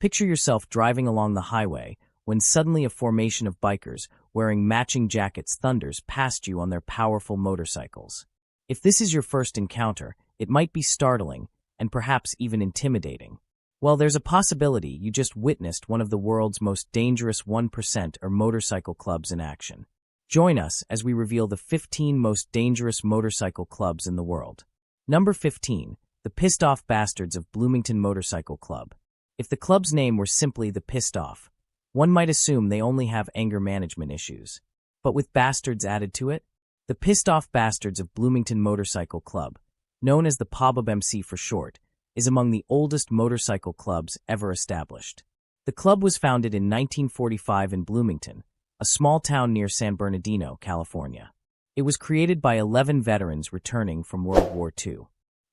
Picture yourself driving along the highway when suddenly a formation of bikers wearing matching jackets thunders past you on their powerful motorcycles. If this is your first encounter, it might be startling and perhaps even intimidating. Well, there's a possibility you just witnessed one of the world's most dangerous 1% or motorcycle clubs in action. Join us as we reveal the 15 most dangerous motorcycle clubs in the world. Number 15, the Pissed Off Bastards of Bloomington Motorcycle Club. If the club's name were simply the Pissed Off, one might assume they only have anger management issues. But with bastards added to it, the Pissed Off Bastards of Bloomington Motorcycle Club, known as the POBMC for short, is among the oldest motorcycle clubs ever established. The club was founded in 1945 in Bloomington, a small town near San Bernardino, California. It was created by 11 veterans returning from World War II.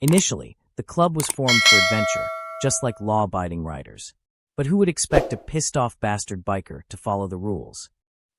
Initially, the club was formed for adventure, just like law-abiding riders. But who would expect a pissed-off bastard biker to follow the rules?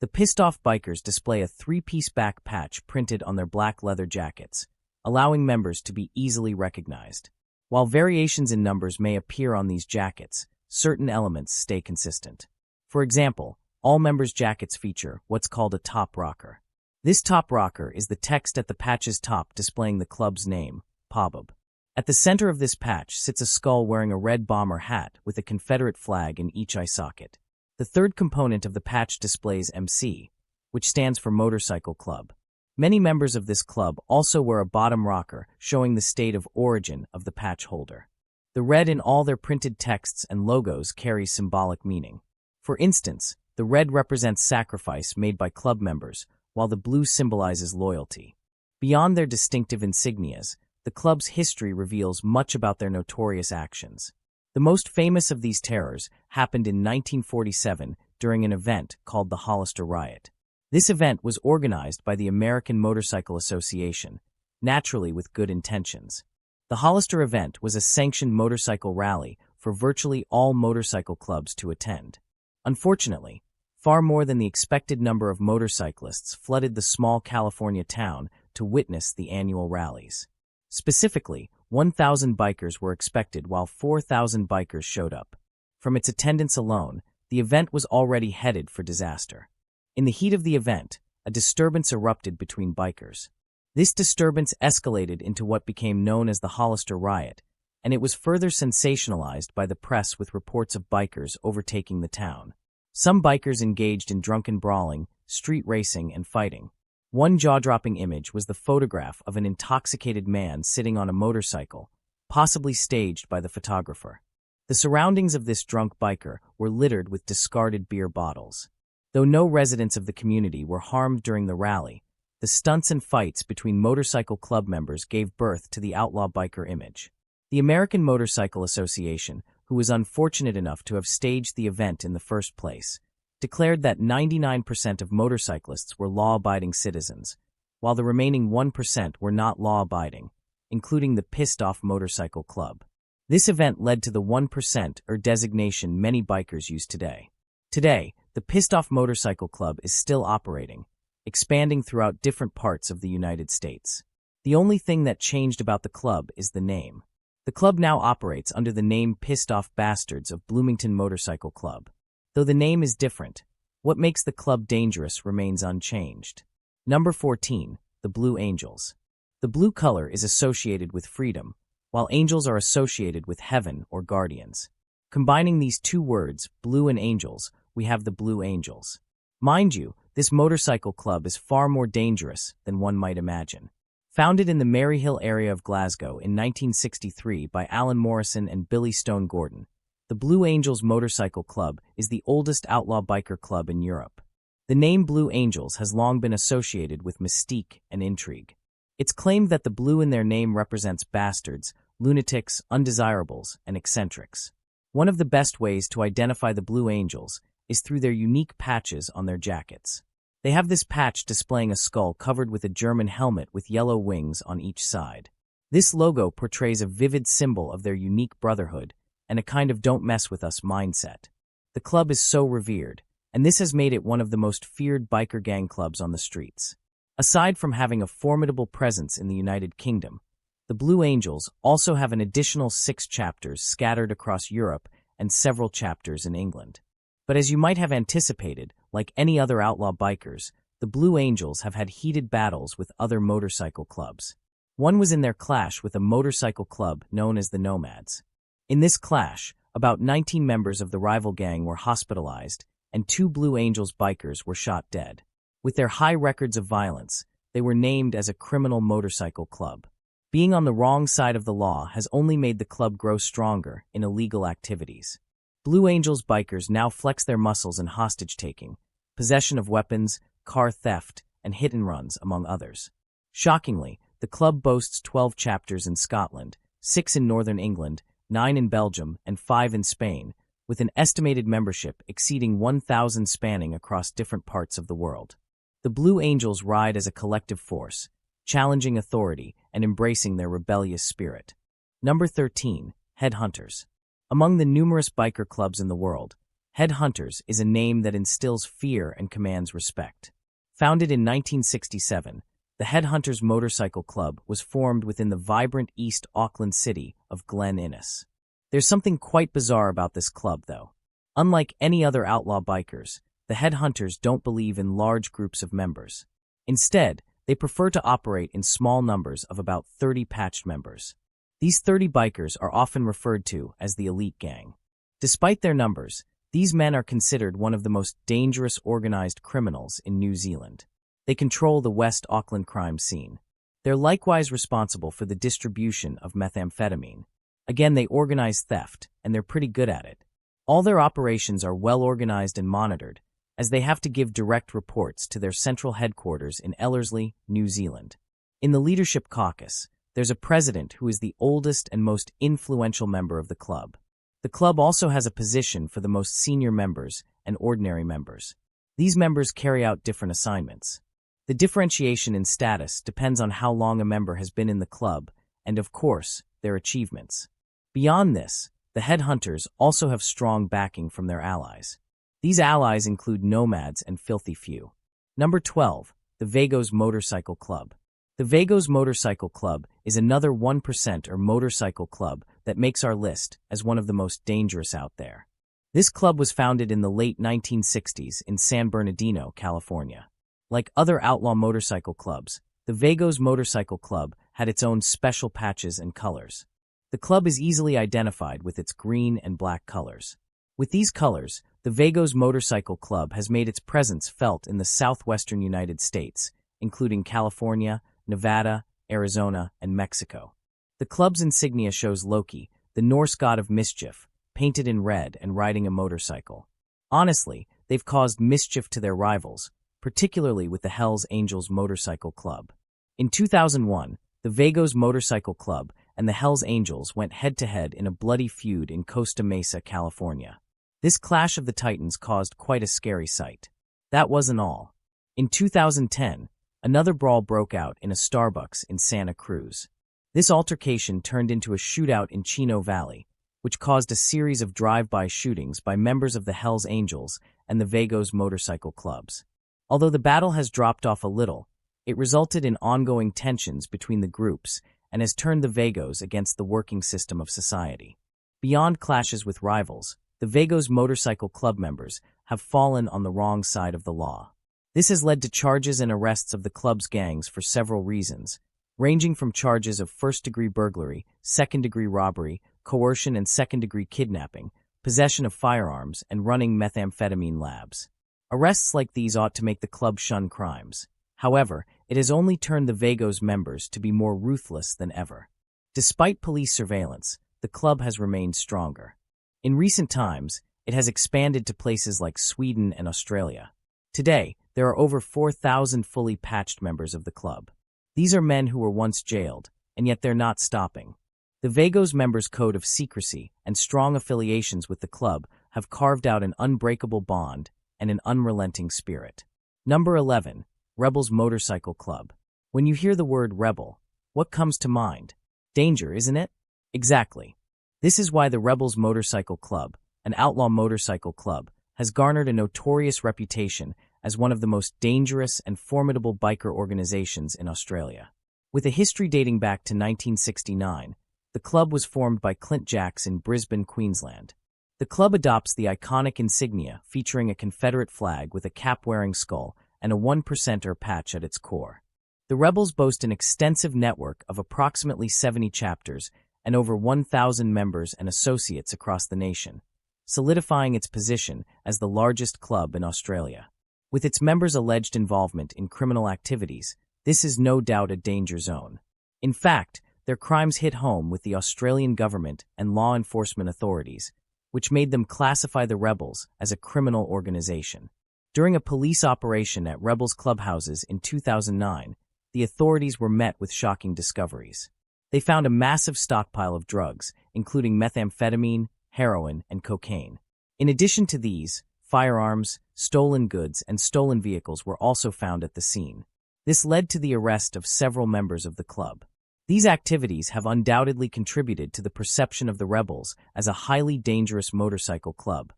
The pissed-off bikers display a three-piece back patch printed on their black leather jackets, allowing members to be easily recognized. While variations in numbers may appear on these jackets, certain elements stay consistent. For example, all members' jackets feature what's called a top rocker. This top rocker is the text at the patch's top displaying the club's name, POBB. At the center of this patch sits a skull wearing a red bomber hat with a Confederate flag in each eye socket. The third component of the patch displays MC, which stands for Motorcycle Club. Many members of this club also wear a bottom rocker showing the state of origin of the patch holder. The red in all their printed texts and logos carries symbolic meaning. For instance, the red represents sacrifice made by club members, while the blue symbolizes loyalty. Beyond their distinctive insignias, the club's history reveals much about their notorious actions. The most famous of these terrors happened in 1947 during an event called the Hollister Riot. This event was organized by the American Motorcycle Association, naturally with good intentions. The Hollister event was a sanctioned motorcycle rally for virtually all motorcycle clubs to attend. Unfortunately, far more than the expected number of motorcyclists flooded the small California town to witness the annual rallies. Specifically, 1,000 bikers were expected while 4,000 bikers showed up. From its attendance alone, the event was already headed for disaster. In the heat of the event, a disturbance erupted between bikers. This disturbance escalated into what became known as the Hollister Riot, and it was further sensationalized by the press with reports of bikers overtaking the town. Some bikers engaged in drunken brawling, street racing, and fighting. One jaw-dropping image was the photograph of an intoxicated man sitting on a motorcycle, possibly staged by the photographer. The surroundings of this drunk biker were littered with discarded beer bottles. Though no residents of the community were harmed during the rally, the stunts and fights between motorcycle club members gave birth to the outlaw biker image. The American Motorcycle Association, who was unfortunate enough to have staged the event in the first place, declared that 99% of motorcyclists were law-abiding citizens, while the remaining 1% were not law-abiding, including the pissed-off motorcycle club. This event led to the 1% or designation many bikers use today. Today, the Pissed Off Motorcycle Club is still operating, expanding throughout different parts of the United States. The only thing that changed about the club is the name. The club now operates under the name Pissed Off Bastards of Bloomington Motorcycle Club. Though the name is different, what makes the club dangerous remains unchanged. Number 14, the Blue Angels. The blue color is associated with freedom, while angels are associated with heaven or guardians. Combining these two words, blue and angels, we have the Blue Angels. Mind you, this motorcycle club is far more dangerous than one might imagine. Founded in the Maryhill area of Glasgow in 1963 by Alan Morrison and Billy Stone Gordon, the Blue Angels Motorcycle Club is the oldest outlaw biker club in Europe. The name Blue Angels has long been associated with mystique and intrigue. It's claimed that the blue in their name represents bastards, lunatics, undesirables, and eccentrics. One of the best ways to identify the Blue Angels is through their unique patches on their jackets. They have this patch displaying a skull covered with a German helmet with yellow wings on each side. This logo portrays a vivid symbol of their unique brotherhood and a kind of don't mess with us mindset. The club is so revered, and this has made it one of the most feared biker gang clubs on the streets. Aside from having a formidable presence in the United Kingdom, the Blue Angels also have an additional 6 chapters scattered across Europe and several chapters in England. But as you might have anticipated, like any other outlaw bikers, the Blue Angels have had heated battles with other motorcycle clubs. One was in their clash with a motorcycle club known as the Nomads. In this clash, about 19 members of the rival gang were hospitalized, and 2 Blue Angels bikers were shot dead. With their high records of violence, they were named as a criminal motorcycle club. Being on the wrong side of the law has only made the club grow stronger in illegal activities. Blue Angels bikers now flex their muscles in hostage-taking, possession of weapons, car theft, and hit-and-runs, among others. Shockingly, the club boasts 12 chapters in Scotland, 6 in northern England, 9 in Belgium, and 5 in Spain, with an estimated membership exceeding 1,000 spanning across different parts of the world. The Blue Angels ride as a collective force, challenging authority and embracing their rebellious spirit. Number 13. Headhunters. Among the numerous biker clubs in the world, Headhunters is a name that instills fear and commands respect. Founded in 1967, the Headhunters Motorcycle Club was formed within the vibrant East Auckland city of Glen Innes. There's something quite bizarre about this club, though. Unlike any other outlaw bikers, the Headhunters don't believe in large groups of members. Instead, they prefer to operate in small numbers of about 30 patched members. These 30 bikers are often referred to as the elite gang. Despite their numbers, these men are considered one of the most dangerous organized criminals in New Zealand. They control the West Auckland crime scene. They're likewise responsible for the distribution of methamphetamine. Again, they organize theft, and they're pretty good at it. All their operations are well organized and monitored, as they have to give direct reports to their central headquarters in Ellerslie, New Zealand. In the leadership caucus, there's a president who is the oldest and most influential member of the club. The club also has a position for the most senior members and ordinary members. These members carry out different assignments. The differentiation in status depends on how long a member has been in the club and, of course, their achievements. Beyond this, the Headhunters also have strong backing from their allies. These allies include Nomads and Filthy Few. Number 12. The Vagos Motorcycle Club. The Vagos Motorcycle Club is another 1% or motorcycle club that makes our list as one of the most dangerous out there. This club was founded in the late 1960s in San Bernardino, California. Like other outlaw motorcycle clubs, the Vagos Motorcycle Club had its own special patches and colors. The club is easily identified with its green and black colors. With these colors, the Vagos Motorcycle Club has made its presence felt in the southwestern United States, including California, Nevada, Arizona, and Mexico. The club's insignia shows Loki, the Norse god of mischief, painted in red and riding a motorcycle. Honestly, they've caused mischief to their rivals, particularly with the Hells Angels Motorcycle Club. In 2001, the Vagos Motorcycle Club and the Hells Angels went head-to-head in a bloody feud in Costa Mesa, California. This clash of the titans caused quite a scary sight. That wasn't all. In 2010, another brawl broke out in a Starbucks in Santa Cruz. This altercation turned into a shootout in Chino Valley, which caused a series of drive-by shootings by members of the Hells Angels and the Vagos Motorcycle Clubs. Although the battle has dropped off a little, it resulted in ongoing tensions between the groups and has turned the Vagos against the working system of society. Beyond clashes with rivals, the Vagos Motorcycle Club members have fallen on the wrong side of the law. This has led to charges and arrests of the club's gangs for several reasons, ranging from charges of first-degree burglary, second-degree robbery, coercion and second-degree kidnapping, possession of firearms, and running methamphetamine labs. Arrests like these ought to make the club shun crimes. However, it has only turned the Vagos members to be more ruthless than ever. Despite police surveillance, the club has remained stronger. In recent times, it has expanded to places like Sweden and Australia. Today, there are over 4,000 fully patched members of the club. These are men who were once jailed, and yet they're not stopping. The Vagos members' code of secrecy and strong affiliations with the club have carved out an unbreakable bond and an unrelenting spirit. Number 11. Rebels Motorcycle Club. When you hear the word rebel, what comes to mind? Danger, isn't it? Exactly. This is why the Rebels Motorcycle Club, an outlaw motorcycle club, has garnered a notorious reputation as one of the most dangerous and formidable biker organizations in Australia. With a history dating back to 1969, the club was formed by Clint Jacks in Brisbane, Queensland. The club adopts the iconic insignia featuring a Confederate flag with a cap-wearing skull and a 1%er patch at its core. The Rebels boast an extensive network of approximately 70 chapters and over 1,000 members and associates across the nation, solidifying its position as the largest club in Australia. With its members' alleged involvement in criminal activities, this is no doubt a danger zone. In fact, their crimes hit home with the Australian government and law enforcement authorities, which made them classify the Rebels as a criminal organization. During a police operation at Rebels clubhouses in 2009, the authorities were met with shocking discoveries. They found a massive stockpile of drugs, including methamphetamine, heroin, and cocaine. In addition to these, firearms, stolen goods, and stolen vehicles were also found at the scene. This led to the arrest of several members of the club. These activities have undoubtedly contributed to the perception of the Rebels as a highly dangerous motorcycle club,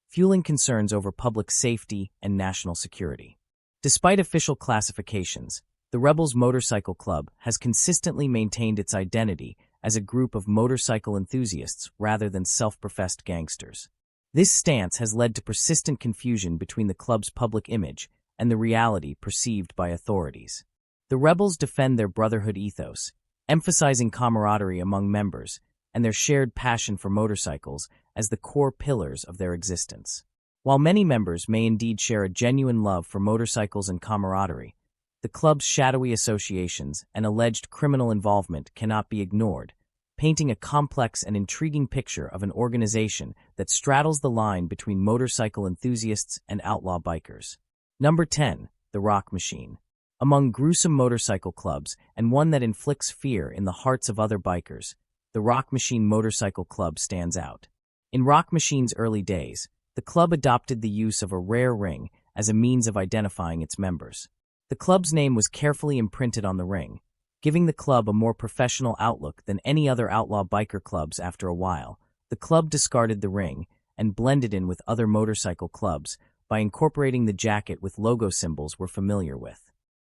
fueling concerns over public safety and national security. Despite official classifications, the Rebels Motorcycle Club has consistently maintained its identity as a group of motorcycle enthusiasts rather than self-professed gangsters. This stance has led to persistent confusion between the club's public image and the reality perceived by authorities. The Rebels defend their brotherhood ethos, emphasizing camaraderie among members and their shared passion for motorcycles as the core pillars of their existence. While many members may indeed share a genuine love for motorcycles and camaraderie, the club's shadowy associations and alleged criminal involvement cannot be ignored, painting a complex and intriguing picture of an organization that straddles the line between motorcycle enthusiasts and outlaw bikers. Number 10. The Rock Machine. Among gruesome motorcycle clubs, and one that inflicts fear in the hearts of other bikers, the Rock Machine Motorcycle Club stands out. In Rock Machine's early days, the club adopted the use of a rare ring as a means of identifying its members. The club's name was carefully imprinted on the ring, giving the club a more professional outlook than any other outlaw biker clubs. After a while, the club discarded the ring and blended in with other motorcycle clubs by incorporating the jacket with logo symbols we're familiar with.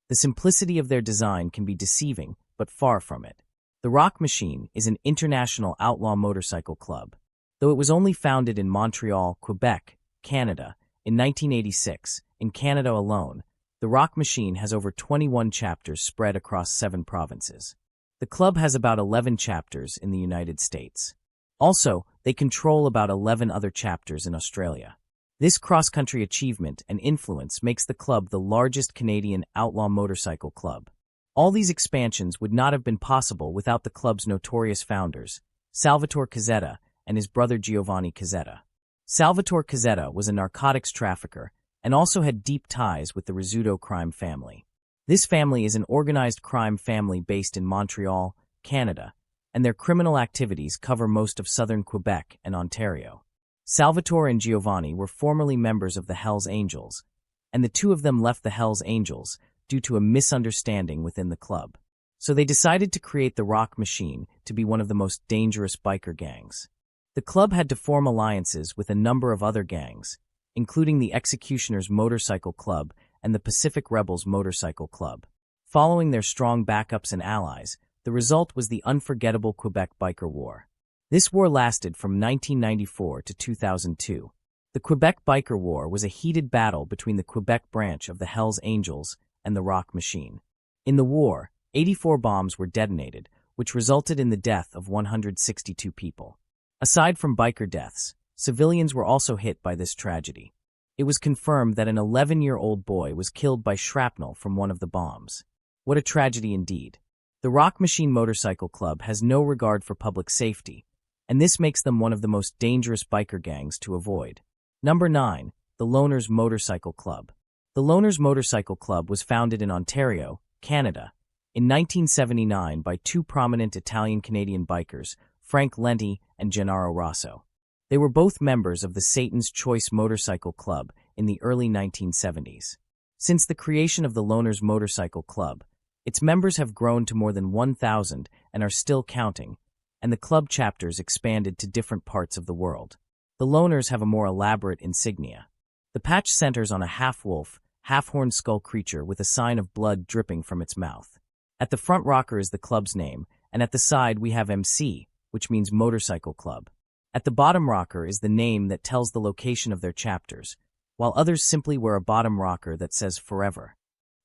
The simplicity of their design can be deceiving, but far from it. The Rock Machine is an international outlaw motorcycle club. Though it was only founded in Montreal, Quebec, Canada, in 1986, in Canada alone, the Rock Machine has over 21 chapters spread across 7 provinces. The club has about 11 chapters in the United States. Also, they control about 11 other chapters in Australia. This cross-country achievement and influence makes the club the largest Canadian outlaw motorcycle club. All these expansions would not have been possible without the club's notorious founders, Salvatore Cazzetta and his brother Giovanni Cazzetta. Salvatore Cazzetta was a narcotics trafficker and also had deep ties with the Rizzuto crime family. This family is an organized crime family based in Montreal, Canada, and their criminal activities cover most of southern Quebec and Ontario. Salvatore and Giovanni were formerly members of the Hells Angels, and the two of them left the Hells Angels due to a misunderstanding within the club. So they decided to create the Rock Machine to be one of the most dangerous biker gangs. The club had to form alliances with a number of other gangs, including the Executioners Motorcycle Club and the Pacific Rebels Motorcycle Club. Following their strong backups and allies, the result was the unforgettable Quebec Biker War. This war lasted from 1994 to 2002. The Quebec Biker War was a heated battle between the Quebec branch of the Hells Angels and the Rock Machine. In the war, 84 bombs were detonated, which resulted in the death of 162 people. Aside from biker deaths, civilians were also hit by this tragedy. It was confirmed that an 11-year-old boy was killed by shrapnel from one of the bombs. What a tragedy indeed. The Rock Machine Motorcycle Club has no regard for public safety, and this makes them one of the most dangerous biker gangs to avoid. Number 9. The Loners Motorcycle Club. The Loners Motorcycle Club was founded in Ontario, Canada, in 1979 by two prominent Italian-Canadian bikers, Frank Lenti and Gennaro Rosso. They were both members of the Satan's Choice Motorcycle Club in the early 1970s. Since the creation of the Loners Motorcycle Club, its members have grown to more than 1,000 and are still counting, and the club chapters expanded to different parts of the world. The Loners have a more elaborate insignia. The patch centers on a half-wolf, half-horned skull creature with a sign of blood dripping from its mouth. At the front rocker is the club's name, and at the side we have MC, which means Motorcycle Club. At the bottom rocker is the name that tells the location of their chapters, while others simply wear a bottom rocker that says forever.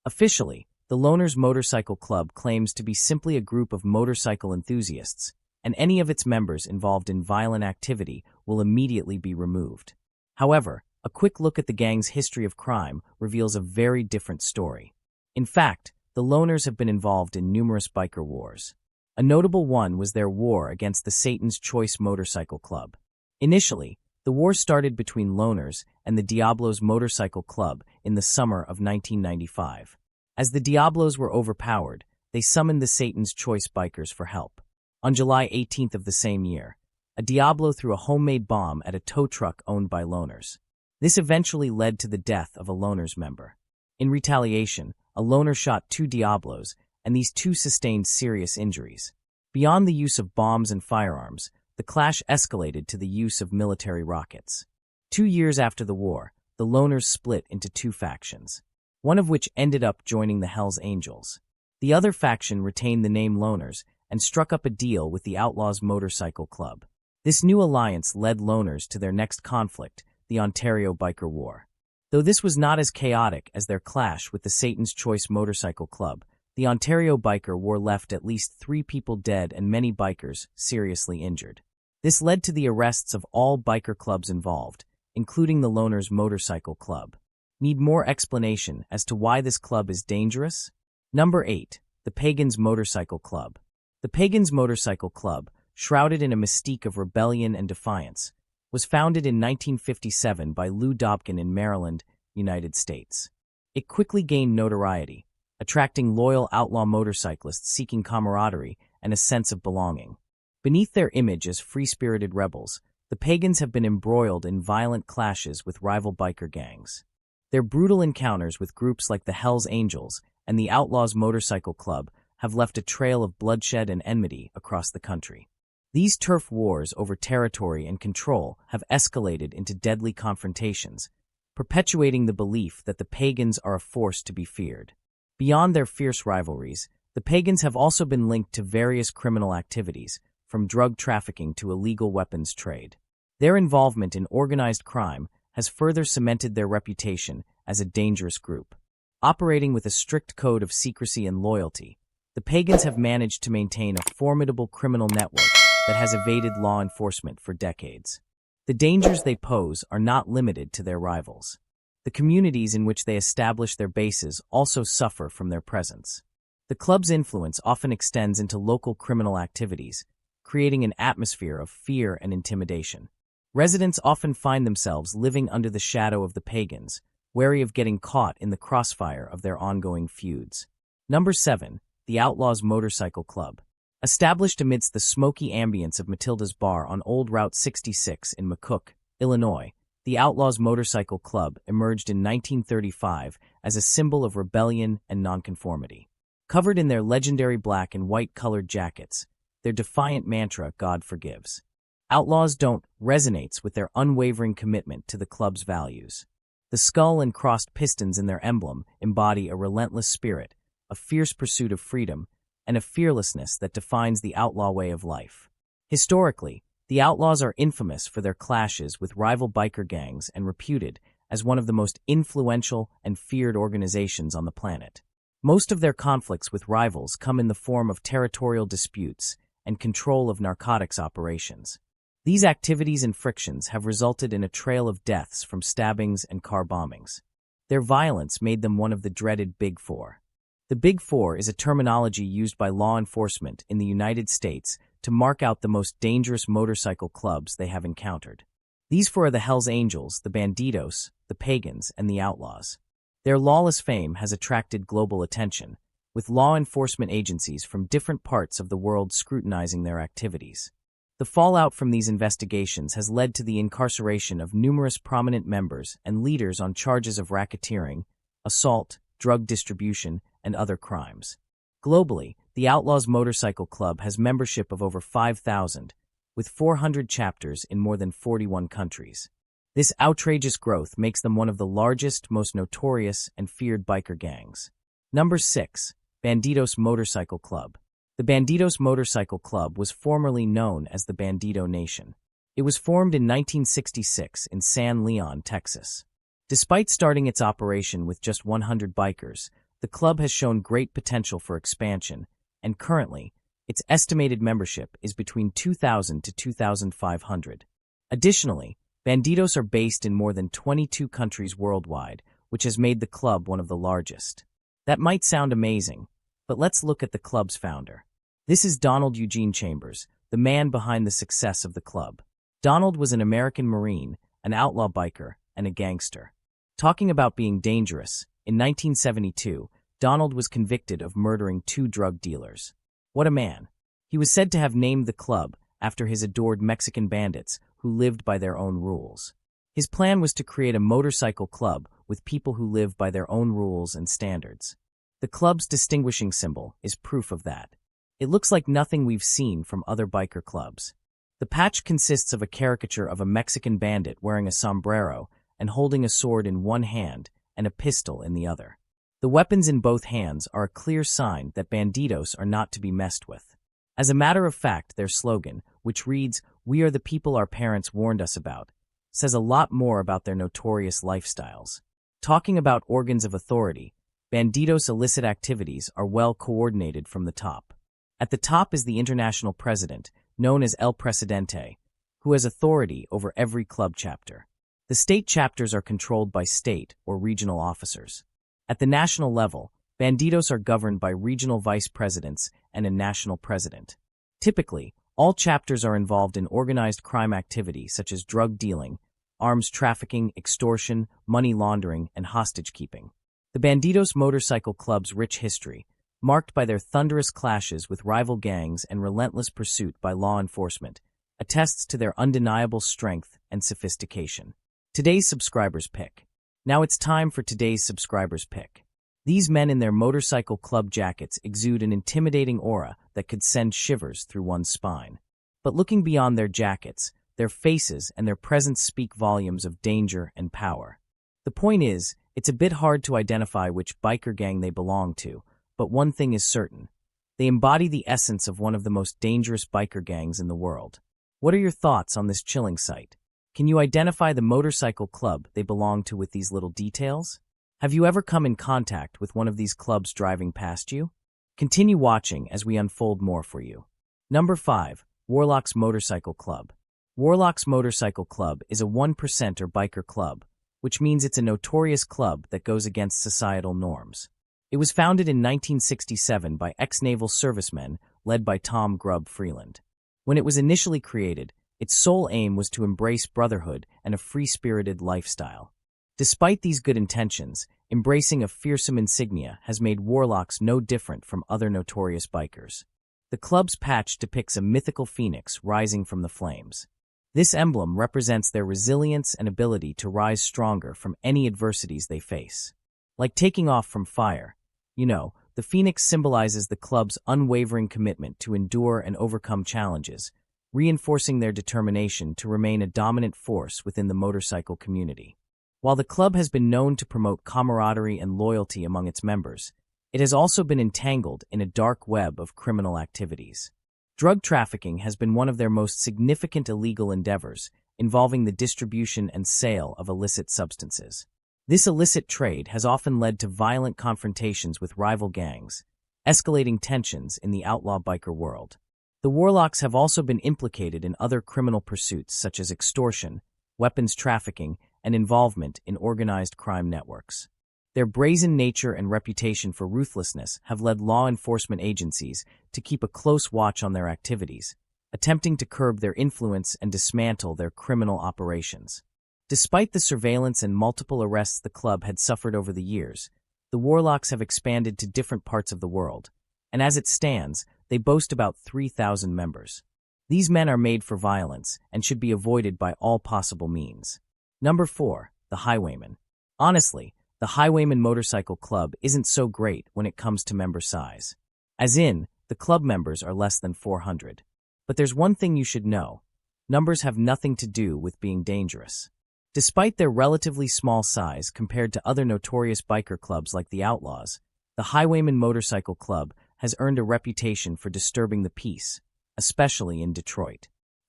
Officially, the Loners Motorcycle Club claims to be simply a group of motorcycle enthusiasts, and any of its members involved in violent activity will immediately be removed. However, a quick look at the gang's history of crime reveals a very different story. In fact, the Loners have been involved in numerous biker wars. A notable one was their war against the Satan's Choice Motorcycle Club. Initially, the war started between Loners and the Diablos Motorcycle Club in the summer of 1995. As the Diablos were overpowered, they summoned the Satan's Choice bikers for help. On July 18th of the same year, a Diablo threw a homemade bomb at a tow truck owned by Loners. This eventually led to the death of a Loners member. In retaliation, a Loner shot 2 Diablos, and these 2 sustained serious injuries. Beyond the use of bombs and firearms, the clash escalated to the use of military rockets. 2 years after the war, the Loners split into 2 factions, one of which ended up joining the Hells Angels. The other faction retained the name Loners and struck up a deal with the Outlaws Motorcycle Club. This new alliance led Loners to their next conflict, the Ontario Biker War. Though this was not as chaotic as their clash with the Satan's Choice Motorcycle Club, the Ontario Biker War left at least 3 people dead and many bikers seriously injured. This led to the arrests of all biker clubs involved, including the Loners Motorcycle Club. Need more explanation as to why this club is dangerous? Number 8. The Pagans Motorcycle Club. The Pagans Motorcycle Club, shrouded in a mystique of rebellion and defiance, was founded in 1957 by Lou Dobkin in Maryland, United States. It quickly gained notoriety, attracting loyal outlaw motorcyclists seeking camaraderie and a sense of belonging. Beneath their image as free-spirited rebels, the Pagans have been embroiled in violent clashes with rival biker gangs. Their brutal encounters with groups like the Hells Angels and the Outlaws Motorcycle Club have left a trail of bloodshed and enmity across the country. These turf wars over territory and control have escalated into deadly confrontations, perpetuating the belief that the Pagans are a force to be feared. Beyond their fierce rivalries, the Pagans have also been linked to various criminal activities, from drug trafficking to illegal weapons trade. Their involvement in organized crime has further cemented their reputation as a dangerous group. Operating with a strict code of secrecy and loyalty, the Pagans have managed to maintain a formidable criminal network that has evaded law enforcement for decades. The dangers they pose are not limited to their rivals. The communities in which they establish their bases also suffer from their presence. The club's influence often extends into local criminal activities, creating an atmosphere of fear and intimidation. Residents often find themselves living under the shadow of the Pagans, wary of getting caught in the crossfire of their ongoing feuds. Number 7. The Outlaws Motorcycle Club. Established amidst the smoky ambience of Matilda's Bar on Old Route 66 in McCook, Illinois, the Outlaws Motorcycle Club emerged in 1935 as a symbol of rebellion and nonconformity. Covered in their legendary black and white-colored jackets, their defiant mantra, "God forgives. Outlaws don't," resonates with their unwavering commitment to the club's values. The skull and crossed pistons in their emblem embody a relentless spirit, a fierce pursuit of freedom, and a fearlessness that defines the outlaw way of life. Historically, the Outlaws are infamous for their clashes with rival biker gangs and reputed as one of the most influential and feared organizations on the planet. Most of their conflicts with rivals come in the form of territorial disputes and control of narcotics operations. These activities and frictions have resulted in a trail of deaths from stabbings and car bombings. Their violence made them one of the dreaded Big Four. The Big Four is a terminology used by law enforcement in the United States to mark out the most dangerous motorcycle clubs they have encountered. These four are the Hells Angels, the Bandidos, the Pagans, and the Outlaws. Their lawless fame has attracted global attention, with law enforcement agencies from different parts of the world scrutinizing their activities. The fallout from these investigations has led to the incarceration of numerous prominent members and leaders on charges of racketeering, assault, drug distribution, and other crimes. Globally, the Outlaws Motorcycle Club has membership of over 5,000, with 400 chapters in more than 41 countries. This outrageous growth makes them one of the largest, most notorious, and feared biker gangs. Number 6. Bandidos Motorcycle Club. The Bandidos Motorcycle Club was formerly known as the Bandido Nation. It was formed in 1966 in San Leon, Texas. Despite starting its operation with just 100 bikers, the club has shown great potential for expansion, and currently, its estimated membership is between 2,000 to 2,500. Additionally, Bandidos are based in more than 22 countries worldwide, which has made the club one of the largest. That might sound amazing, but let's look at the club's founder. This is Donald Eugene Chambers, the man behind the success of the club. Donald was an American Marine, an outlaw biker, and a gangster. Talking about being dangerous, in 1972, Donald was convicted of murdering 2 drug dealers. What a man. He was said to have named the club after his adored Mexican bandits who lived by their own rules. His plan was to create a motorcycle club with people who live by their own rules and standards. The club's distinguishing symbol is proof of that. It looks like nothing we've seen from other biker clubs. The patch consists of a caricature of a Mexican bandit wearing a sombrero and holding a sword in one hand and a pistol in the other. The weapons in both hands are a clear sign that bandidos are not to be messed with. As a matter of fact, their slogan, which reads, "We are the people our parents warned us about," says a lot more about their notorious lifestyles. Talking about organs of authority, Bandidos' illicit activities are well coordinated from the top. At the top is the international president, known as El Presidente, who has authority over every club chapter. The state chapters are controlled by state or regional officers. At the national level, Bandidos are governed by regional vice presidents and a national president. Typically, all chapters are involved in organized crime activity such as drug dealing, arms trafficking, extortion, money laundering, and hostage-keeping. The Bandidos Motorcycle Club's rich history, marked by their thunderous clashes with rival gangs and relentless pursuit by law enforcement, attests to their undeniable strength and sophistication. Today's subscribers pick. Now it's time for today's subscribers pick. These men in their motorcycle club jackets exude an intimidating aura that could send shivers through one's spine. But looking beyond their jackets, their faces and their presence speak volumes of danger and power. The point is, it's a bit hard to identify which biker gang they belong to, but one thing is certain. They embody the essence of one of the most dangerous biker gangs in the world. What are your thoughts on this chilling sight? Can you identify the motorcycle club they belong to with these little details? Have you ever come in contact with one of these clubs driving past you? Continue watching as we unfold more for you. Number 5. Warlock's Motorcycle Club. Warlock's Motorcycle Club is a 1%er biker club, which means it's a notorious club that goes against societal norms. It was founded in 1967 by ex-naval servicemen led by Tom Grubb Freeland. When it was initially created, its sole aim was to embrace brotherhood and a free-spirited lifestyle. Despite these good intentions, embracing a fearsome insignia has made Warlocks no different from other notorious bikers. The club's patch depicts a mythical phoenix rising from the flames. This emblem represents their resilience and ability to rise stronger from any adversities they face. Like taking off from fire, the phoenix symbolizes the club's unwavering commitment to endure and overcome challenges, reinforcing their determination to remain a dominant force within the motorcycle community. While the club has been known to promote camaraderie and loyalty among its members, it has also been entangled in a dark web of criminal activities. Drug trafficking has been one of their most significant illegal endeavors, involving the distribution and sale of illicit substances. This illicit trade has often led to violent confrontations with rival gangs, escalating tensions in the outlaw biker world. The Warlocks have also been implicated in other criminal pursuits such as extortion, weapons trafficking, and involvement in organized crime networks. Their brazen nature and reputation for ruthlessness have led law enforcement agencies to keep a close watch on their activities, attempting to curb their influence and dismantle their criminal operations. Despite the surveillance and multiple arrests the club had suffered over the years, the Warlocks have expanded to different parts of the world, and as it stands, they boast about 3,000 members. These men are made for violence and should be avoided by all possible means. Number 4. The Highwaymen. Honestly, the Highwaymen Motorcycle Club isn't so great when it comes to member size. As in, the club members are less than 400. But there's one thing you should know. Numbers have nothing to do with being dangerous. Despite their relatively small size compared to other notorious biker clubs like the Outlaws, the Highwaymen Motorcycle Club has earned a reputation for disturbing the peace, especially in Detroit.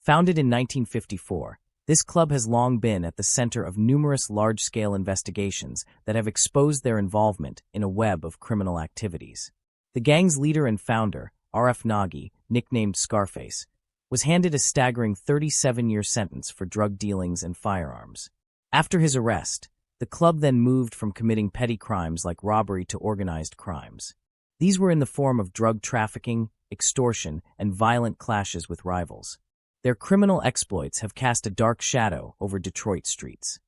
Founded in 1954, this club has long been at the center of numerous large-scale investigations that have exposed their involvement in a web of criminal activities. The gang's leader and founder, R.F. Nagy, nicknamed Scarface, was handed a staggering 37-year sentence for drug dealings and firearms. After his arrest, the club then moved from committing petty crimes like robbery to organized crimes. These were in the form of drug trafficking, extortion, and violent clashes with rivals. Their criminal exploits have cast a dark shadow over Detroit streets.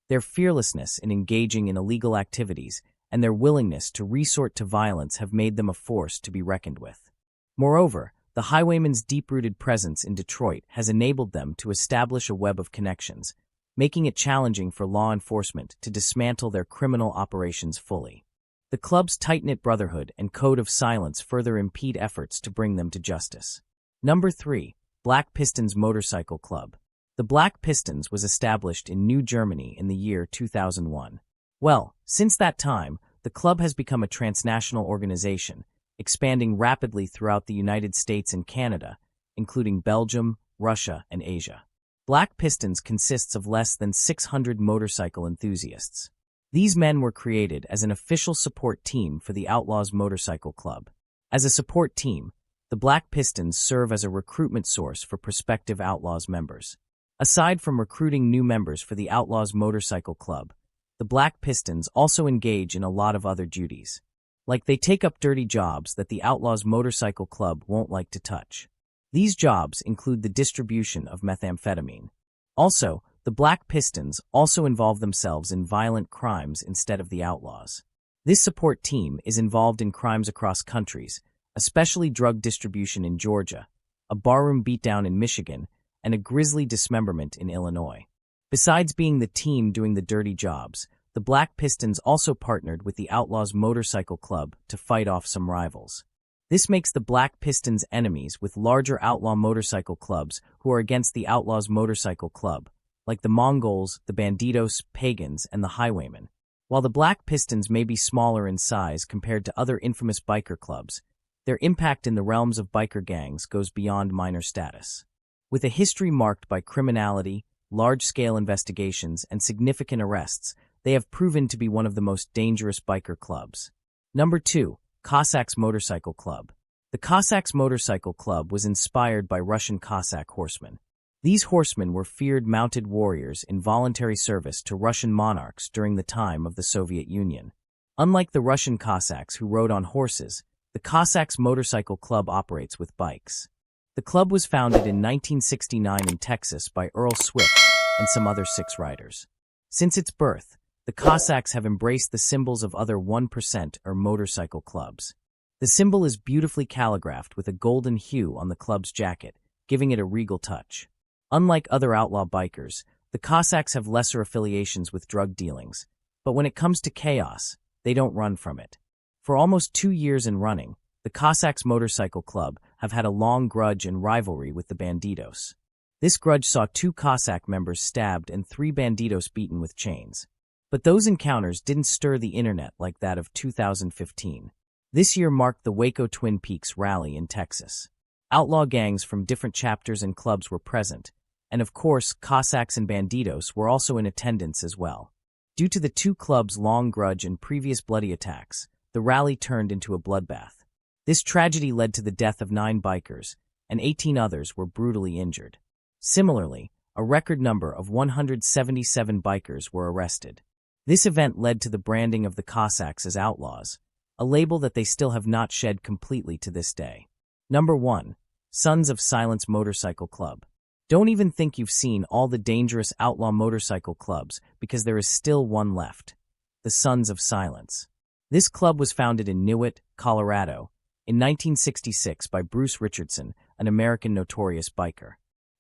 Their fearlessness in engaging in illegal activities and their willingness to resort to violence have made them a force to be reckoned with. Moreover, the highwaymen's deep-rooted presence in Detroit has enabled them to establish a web of connections, making it challenging for law enforcement to dismantle their criminal operations fully. The club's tight-knit brotherhood and code of silence further impede efforts to bring them to justice. Number 3. Black Pistons Motorcycle Club. The Black Pistons was established in New Germany in the year 2001. Well, since that time, the club has become a transnational organization, expanding rapidly throughout the United States and Canada, including Belgium, Russia, and Asia. Black Pistons consists of less than 600 motorcycle enthusiasts. These men were created as an official support team for the Outlaws Motorcycle Club. As a support team, the Black Pistons serve as a recruitment source for prospective Outlaws members. Aside from recruiting new members for the Outlaws Motorcycle Club, the Black Pistons also engage in a lot of other duties. Like they take up dirty jobs that the Outlaws Motorcycle Club won't like to touch. These jobs include the distribution of methamphetamine. Also, the Black Pistons also involve themselves in violent crimes instead of the Outlaws. This support team is involved in crimes across countries, especially drug distribution in Georgia, a barroom beatdown in Michigan, and a grisly dismemberment in Illinois. Besides being the team doing the dirty jobs, the Black Pistons also partnered with the Outlaws Motorcycle Club to fight off some rivals. This makes the Black Pistons enemies with larger outlaw motorcycle clubs who are against the Outlaws Motorcycle Club, like the Mongols, the Bandidos, Pagans, and the Highwaymen. While the Black Pistons may be smaller in size compared to other infamous biker clubs, their impact in the realms of biker gangs goes beyond minor status. With a history marked by criminality, large-scale investigations, and significant arrests, they have proven to be one of the most dangerous biker clubs. Number 2. Cossacks Motorcycle Club. The Cossacks Motorcycle Club was inspired by Russian Cossack horsemen. These horsemen were feared mounted warriors in voluntary service to Russian monarchs during the time of the Soviet Union. Unlike the Russian Cossacks who rode on horses, the Cossacks Motorcycle Club operates with bikes. The club was founded in 1969 in Texas by Earl Swift and some other 6 riders. Since its birth, the Cossacks have embraced the symbols of other 1% or motorcycle clubs. The symbol is beautifully calligraphed with a golden hue on the club's jacket, giving it a regal touch. Unlike other outlaw bikers, the Cossacks have lesser affiliations with drug dealings, but when it comes to chaos, they don't run from it. For almost 2 years in running, the Cossacks Motorcycle Club have had a long grudge and rivalry with the Bandidos. This grudge saw 2 Cossack members stabbed and 3 Bandidos beaten with chains. But those encounters didn't stir the internet like that of 2015. This year marked the Waco Twin Peaks rally in Texas. Outlaw gangs from different chapters and clubs were present, and of course, Cossacks and Bandidos were also in attendance as well. Due to the 2 clubs' long grudge and previous bloody attacks, the rally turned into a bloodbath. This tragedy led to the death of 9 bikers, and 18 others were brutally injured. Similarly, a record number of 177 bikers were arrested. This event led to the branding of the Cossacks as outlaws, a label that they still have not shed completely to this day. Number 1. Sons of Silence Motorcycle Club. Don't even think you've seen all the dangerous outlaw motorcycle clubs because there is still one left. The Sons of Silence. This club was founded in Newitt, Colorado, in 1966 by Bruce Richardson, an American notorious biker.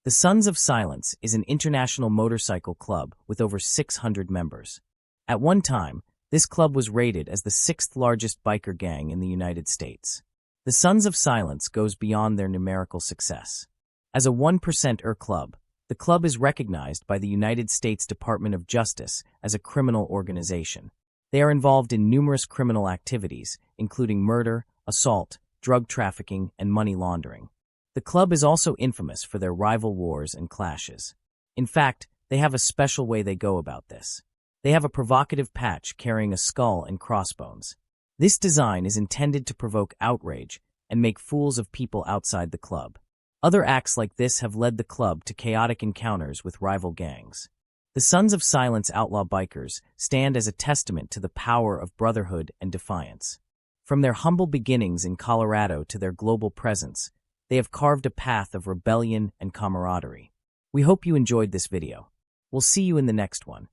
The Sons of Silence is an international motorcycle club with over 600 members. At one time, this club was rated as the 6th largest biker gang in the United States. The Sons of Silence goes beyond their numerical success. As a 1%er club, the club is recognized by the United States Department of Justice as a criminal organization. They are involved in numerous criminal activities, including murder, assault, drug trafficking, and money laundering. The club is also infamous for their rival wars and clashes. In fact, they have a special way they go about this. They have a provocative patch carrying a skull and crossbones. This design is intended to provoke outrage and make fools of people outside the club. Other acts like this have led the club to chaotic encounters with rival gangs. The Sons of Silence outlaw bikers stand as a testament to the power of brotherhood and defiance. From their humble beginnings in Colorado to their global presence, they have carved a path of rebellion and camaraderie. We hope you enjoyed this video. We'll see you in the next one.